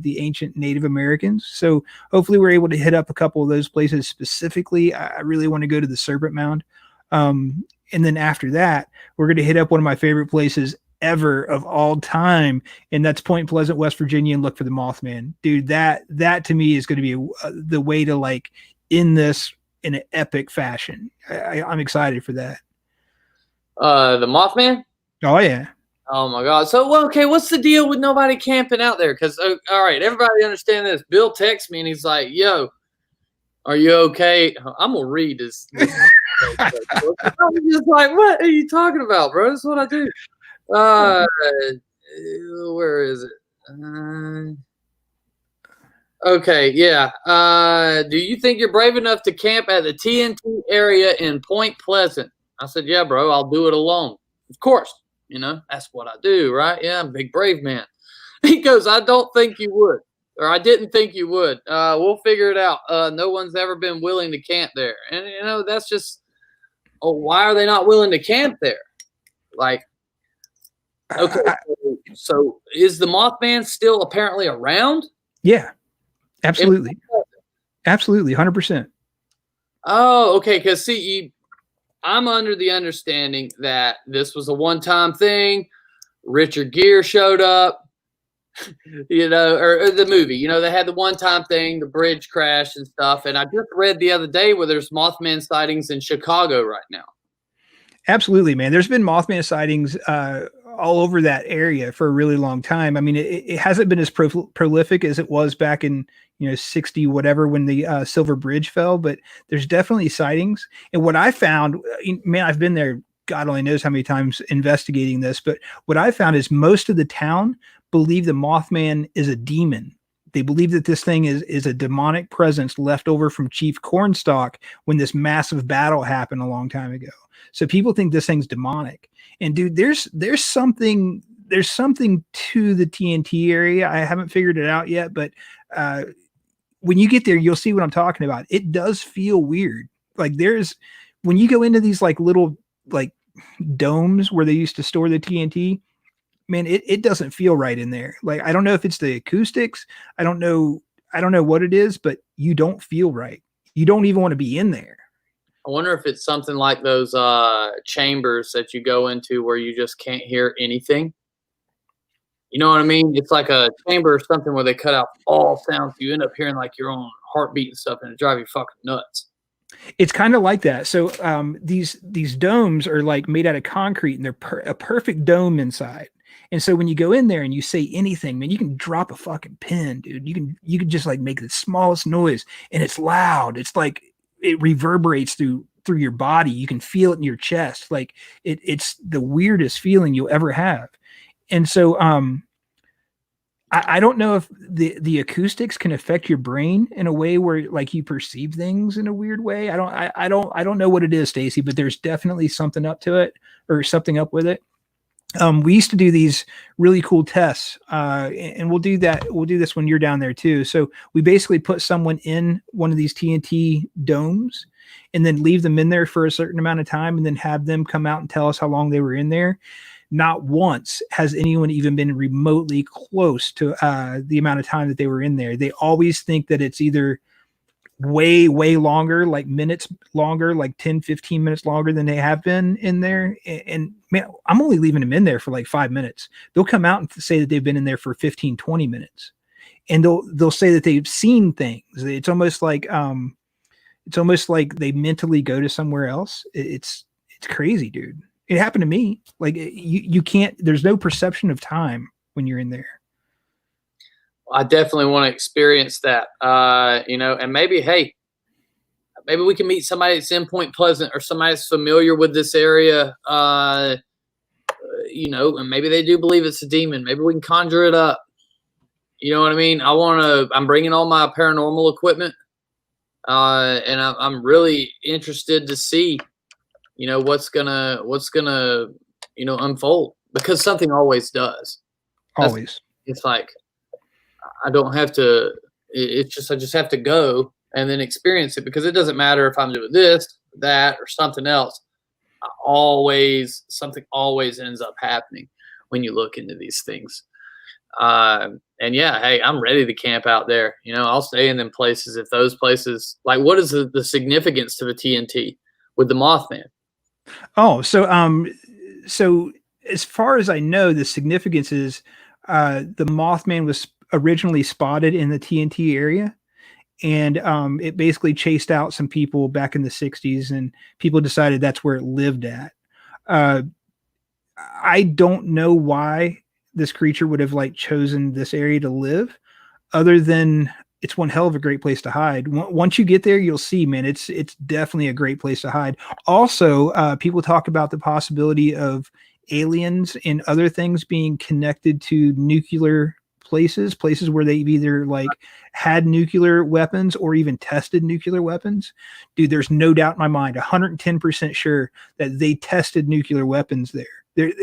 the ancient Native Americans. So hopefully we're able to hit up a couple of those places specifically. I really want to go to the Serpent Mound. And then after that, we're going to hit up one of my favorite places ever of all time, and that's Point Pleasant, West Virginia, and look for the Mothman. Dude, that to me is going to be the way to like end this in an epic fashion. I'm excited for that. The Mothman? Oh yeah. Oh my God. So, well, okay, what's the deal with nobody camping out there? Because, all right, everybody understand this. Bill texts me and he's like, yo, are you okay? I'm going to read this. I'm just like, what are you talking about, bro? That's what I do. Where is it? Okay, yeah. Do you think you're brave enough to camp at the TNT area in Point Pleasant? I said, yeah, bro, I'll do it alone. Of course. You know, that's what I do, right? Yeah, I'm a big brave man. He goes, I don't think you would. Or I didn't think you would. We'll figure it out. No one's ever been willing to camp there. And, you know, that's just, oh, why are they not willing to camp there? Like, okay, so is the Mothman still apparently around? Yeah, absolutely. Absolutely, 100%. Oh, okay, because see, I'm under the understanding that this was a one-time thing. Richard Gere showed up. You know, or the movie, you know, they had the one-time thing, the bridge crash and stuff. And I just read the other day where there's Mothman sightings in Chicago right now. Absolutely, man. There's been Mothman sightings all over that area for a really long time. I mean, it hasn't been as prolific as it was back in 60 whatever when the Silver Bridge fell, but there's definitely sightings. And what I found, man, I've been there God only knows how many times investigating this, but what I found is most of the town believe the Mothman is a demon. They believe that this thing is a demonic presence left over from Chief Cornstalk when this massive battle happened a long time ago. So people think this thing's demonic. And dude, there's something to the TNT area. I haven't figured it out yet, but when you get there, you'll see what I'm talking about. It does feel weird. Like when you go into these like little like domes where they used to store the TNT, man, it doesn't feel right in there. Like, I don't know if it's the acoustics. I don't know what it is, but you don't feel right. You don't even want to be in there. I wonder if it's something like those chambers that you go into where you just can't hear anything. You know what I mean? It's like a chamber or something where they cut out all sounds. You end up hearing like your own heartbeat and stuff, and it drives you fucking nuts. It's kind of like that. So these domes are like made out of concrete, and they're a perfect dome inside. And so when you go in there and you say anything, man, you can drop a fucking pin, dude. You can just like make the smallest noise, and it's loud. It's like it reverberates through your body. You can feel it in your chest. Like it's the weirdest feeling you'll ever have. And so I don't know if the acoustics can affect your brain in a way where like you perceive things in a weird way. I don't know what it is, Stacey, but there's definitely something up to it, or something up with it. We used to do these really cool tests, and we'll do this when you're down there too. So we basically put someone in one of these TNT domes and then leave them in there for a certain amount of time, and then have them come out and tell us how long they were in there. Not once has anyone even been remotely close to the amount of time that they were in there. They always think that it's either way longer, like minutes longer, like 10-15 minutes longer than they have been in there. And man, I'm only leaving them in there for like 5 minutes. They'll come out and say that they've been in there for 15-20 minutes, and they'll say that they've seen things. It's almost like they mentally go to somewhere else. It's crazy, dude. It happened to me. Like you can't, there's no perception of time when you're in there. I definitely want to experience that, and maybe we can meet somebody that's in Point Pleasant, or somebody that's familiar with this area, and maybe they do believe it's a demon. Maybe we can conjure it up. You know what I mean? I'm bringing all my paranormal equipment, and I'm really interested to see, you know, what's gonna unfold, because something always does. That's, Always. it's like I don't have to. It's just I just have to go and then experience it, because it doesn't matter if I'm doing this, that, or something else. Something always ends up happening when you look into these things. And yeah, hey, I'm ready to camp out there. You know, I'll stay in them places if those places. Like, what is the significance to the TNT with the Mothman? Oh, so as far as I know, the significance is the Mothman was originally spotted in the TNT area, and it basically chased out some people back in the 60s, and people decided that's where it lived at. Uh, I don't know why this creature would have like chosen this area to live, other than it's one hell of a great place to hide. Once you get there, you'll see, man, it's definitely a great place to hide. Also, people talk about the possibility of aliens and other things being connected to nuclear places where they've either like had nuclear weapons or even tested nuclear weapons. Dude, there's no doubt in my mind, 110% sure that they tested nuclear weapons there.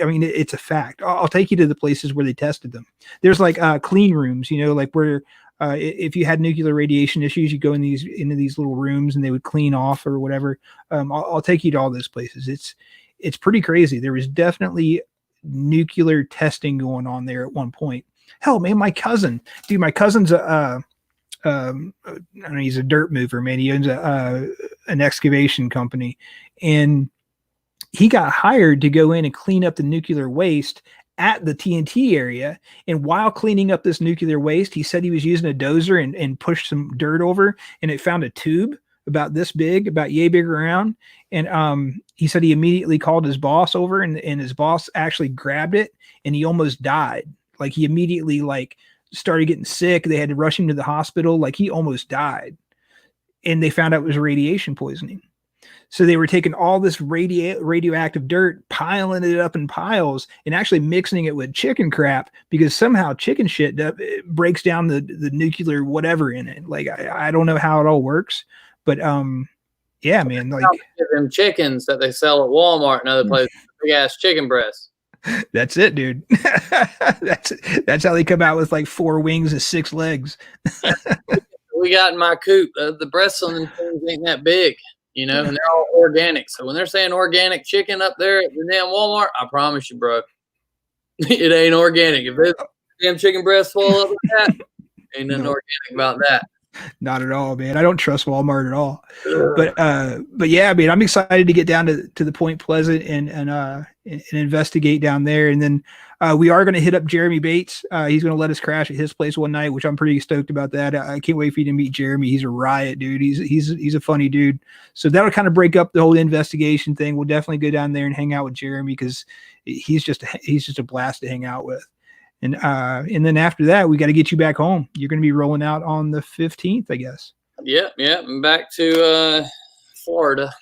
I mean, it's a fact. I'll take you to the places where they tested them. There's like clean rooms, you know, like where if you had nuclear radiation issues, you go into these little rooms and they would clean off or whatever. I'll take you to all those places. It's pretty crazy. There was definitely nuclear testing going on there at one point. Hell, man, my cousin's I don't know, he's a dirt mover, man. He owns an excavation company, and he got hired to go in and clean up the nuclear waste at the TNT area. And while cleaning up this nuclear waste, he said he was using a dozer and pushed some dirt over, and it found a tube about this big, about yay big around. And he said he immediately called his boss over, and his boss actually grabbed it, and he almost died. Like, he immediately like started getting sick. They had to rush him to the hospital. Like, he almost died. And they found out it was radiation poisoning. So they were taking all this radioactive dirt, piling it up in piles, and actually mixing it with chicken crap, because somehow chicken shit breaks down the nuclear whatever in it. Like, I don't know how it all works, but yeah, man. Like, them chickens that they sell at Walmart and other places, big ass chicken breasts. That's it, dude. that's how they come out with like 4 wings and 6 legs. We got in my coop. The breasts on them things ain't that big. You know, and they're all organic. So when they're saying organic chicken up there at the damn Walmart, I promise you, bro, it ain't organic. If it's damn chicken breast full up with that, ain't nothing organic about that. Not at all, man. I don't trust Walmart at all. But yeah, I mean, I'm excited to get down to the Point Pleasant and investigate down there. And then we are going to hit up Jeremy Bates. He's going to let us crash at his place one night, which I'm pretty stoked about that. I can't wait for you to meet Jeremy. He's a riot, dude. He's a funny dude. So that'll kind of break up the whole investigation thing. We'll definitely go down there and hang out with Jeremy, because he's just a blast to hang out with. And then after that, we got to get you back home. You're going to be rolling out on the 15th, I guess. Yeah. I'm back to Florida.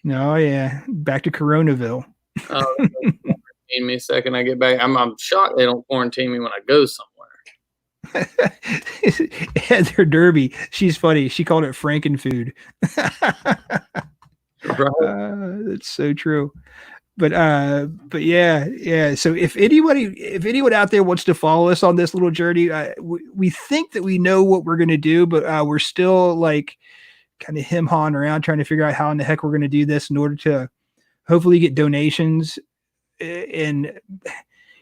Oh yeah, back to Coronaville. Quarantine me a second. I get back. I'm shocked they don't quarantine me when I go somewhere. Heather Derby, she's funny. She called it Frankenfood. Right. That's so true. But yeah. So if anyone out there wants to follow us on this little journey, we think that we know what we're gonna do, but we're still like kind of him-hawing around trying to figure out how in the heck we're gonna do this in order to hopefully get donations. And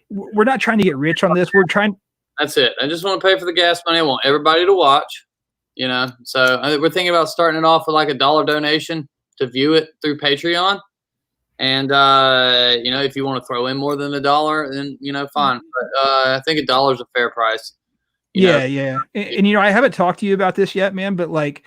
we're not trying to get rich on this. We're trying. That's it. I just want to pay for the gas money. I want everybody to watch. You know, so we're thinking about starting it off with like $1 donation to view it through Patreon. And, you know, if you want to throw in more than $1, then, you know, fine. But I think $1 is a fair price. Yeah. And, you know, I haven't talked to you about this yet, man, but like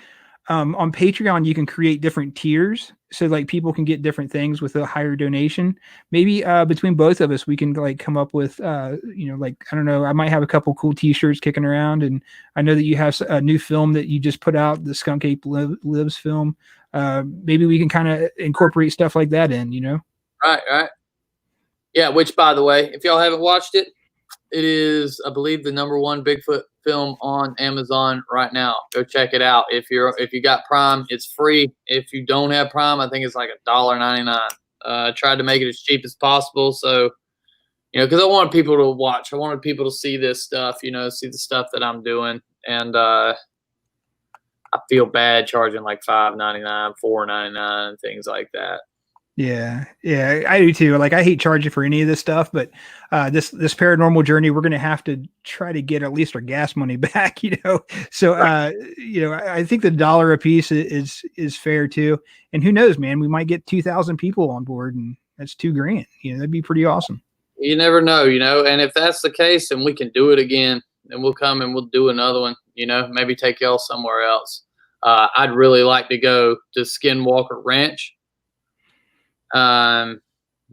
on Patreon, you can create different tiers. So like people can get different things with a higher donation. Maybe between both of us, we can like come up with, you know, like, I don't know, I might have a couple cool t-shirts kicking around. And I know that you have a new film that you just put out, the Skunk Ape Lives film. Maybe we can kind of incorporate stuff like that in, you know? Right. Yeah, which, by the way, if y'all haven't watched it, it is, I believe, the #1 Bigfoot film on Amazon right now. Go check it out. If you got Prime, it's free. If you don't have Prime, I think it's like $1.99. Tried to make it as cheap as possible. So, because I wanted people to watch. I wanted people to see this stuff, see the stuff that I'm doing. And I feel bad charging like $5.99, $4.99, things like that. Yeah, I do too. Like, I hate charging for any of this stuff, but this paranormal journey, we're gonna have to try to get at least our gas money back, So, I think the dollar a piece is fair too. And who knows, man? We might get 2,000 people on board, and that's $2,000. That'd be pretty awesome. You never know, And if that's the case, then we can do it again, and we'll come and we'll do another one. Maybe take y'all somewhere else. I'd really like to go to Skinwalker Ranch.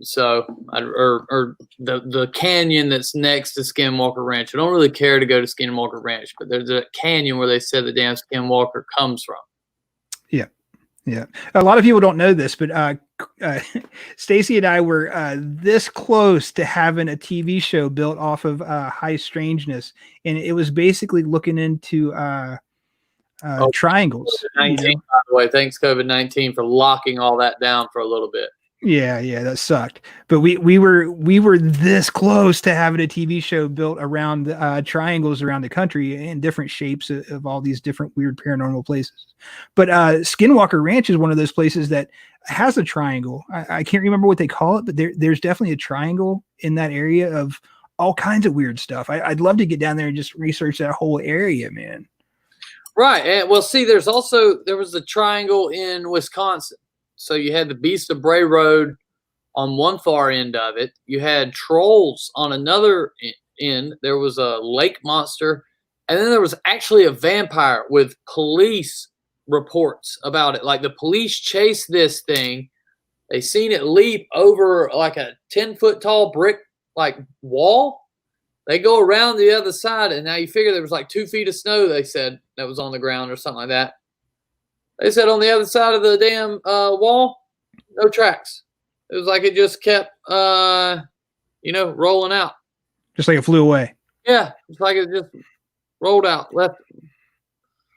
So or the canyon that's next to Skinwalker Ranch. I don't really care to go to Skinwalker Ranch, but there's a canyon where they said the damn Skinwalker comes from. Yeah. A lot of people don't know this, but Stacy and I were this close to having a TV show built off of High Strangeness, and it was basically looking into triangles. COVID-19, by the way, thanks COVID-19 for locking all that down for a little bit. Yeah, that sucked. But we were this close to having a TV show built around triangles around the country in different shapes of all these different weird paranormal places. But Skinwalker Ranch is one of those places that has a triangle. I can't remember what they call it, but there's definitely a triangle in that area of all kinds of weird stuff. I'd love to get down there and just research that whole area, man. Right. And well, see, there was a triangle in Wisconsin. So you had the Beast of Bray Road on one far end of it. You had trolls on another end. There was a lake monster. And then there was actually a vampire with police reports about it. Like, the police chased this thing. They seen it leap over like a 10-foot tall brick like wall. They go around the other side, and now you figure there was like 2 feet of snow, they said, that was on the ground or something like that. They said on the other side of the damn wall, no tracks. It was like it just kept, rolling out. Just like it flew away. Yeah, it's like it just rolled out, left.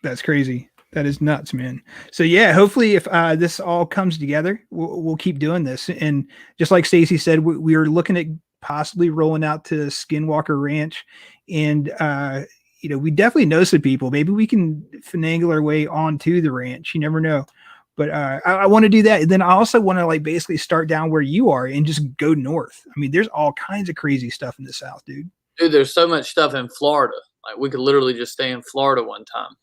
That's crazy. That is nuts, man. So yeah, hopefully if this all comes together, we'll keep doing this. And just like Stacey said, we are looking at possibly rolling out to Skinwalker Ranch, and we definitely know some people. Maybe we can finagle our way onto the ranch. You never know. But I want to do that. And then I also want to basically start down where you are and just go north. I mean, there's all kinds of crazy stuff in the South, dude. Dude, there's so much stuff in Florida. Like, we could literally just stay in Florida one time.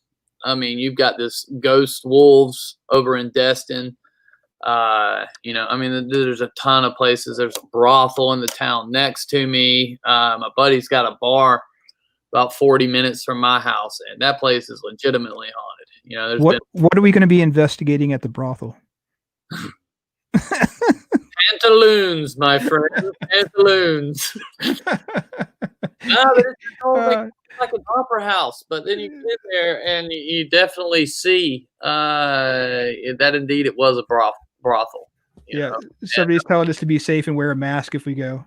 I mean, you've got this ghost wolves over in Destin. There's a ton of places. There's a brothel in the town next to me. My buddy's got a bar about 40 minutes from my house, and that place is legitimately haunted. What are we going to be investigating at the brothel? Pantaloons, my friend. Pantaloons. No, but it's like an opera house, but then you get there and you definitely see that indeed it was a brothel. Yeah, somebody's telling us to be safe and wear a mask if we go.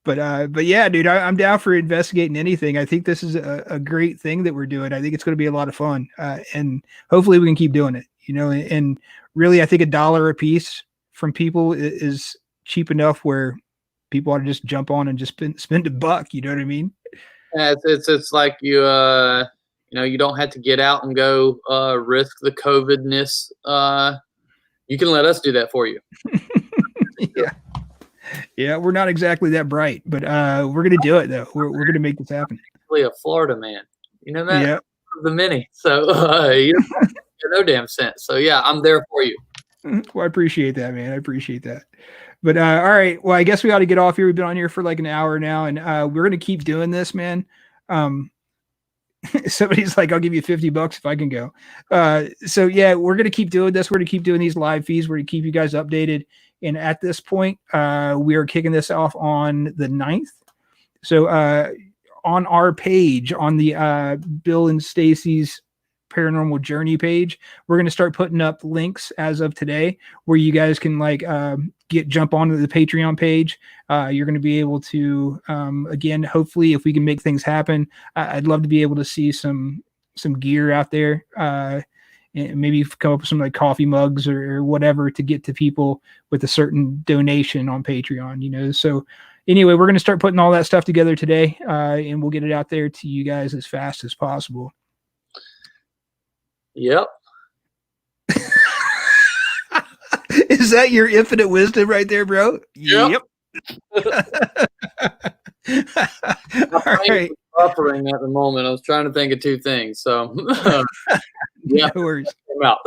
But yeah, dude, I'm down for investigating anything. I think this is a great thing that we're doing. I think it's going to be a lot of fun, and hopefully we can keep doing it. And really, I think $1 a piece from people is cheap enough where people ought to just jump on and just spend $1. You know what I mean? Yeah, it's like you don't have to get out and go risk the COVID-ness. You can let us do that for you. Yeah, we're not exactly that bright, but we're gonna do it though. We're gonna make this happen. Really, a Florida man, you know that? Yeah, the mini. So you don't no damn sense. So yeah, I'm there for you. Well, I appreciate that, man. I appreciate that. But all right, well, I guess we ought to get off here. We've been on here for like an hour now, and we're gonna keep doing this, man. Somebody's like, I'll give you $50 if I can go. So yeah, we're gonna keep doing this. We're gonna keep doing these live feeds. We're gonna keep you guys updated. And at this point, we are kicking this off on the 9th. So on our page, on the Bill and Stacey's Paranormal Journey page, we're going to start putting up links as of today where you guys can jump onto the Patreon page. You're going to be able to, again, hopefully, if we can make things happen, I'd love to be able to see some gear out there. and maybe come up with some like coffee mugs or whatever to get to people with a certain donation on Patreon, you know. So anyway, we're going to start putting all that stuff together today, and we'll get it out there to you guys as fast as possible. Yep. Is that your infinite wisdom right there, bro? Yep. All right. Buffering at the moment. I was trying to think of two things. So, yeah. No worries. I'm out.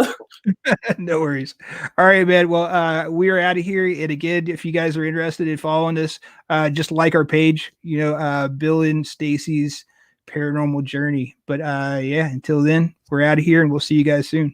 No worries. All right, man. Well, we are out of here. And again, if you guys are interested in following us, just like our page, you know, Bill and Stacey's Paranormal Journey. But yeah, until then, we're out of here and we'll see you guys soon.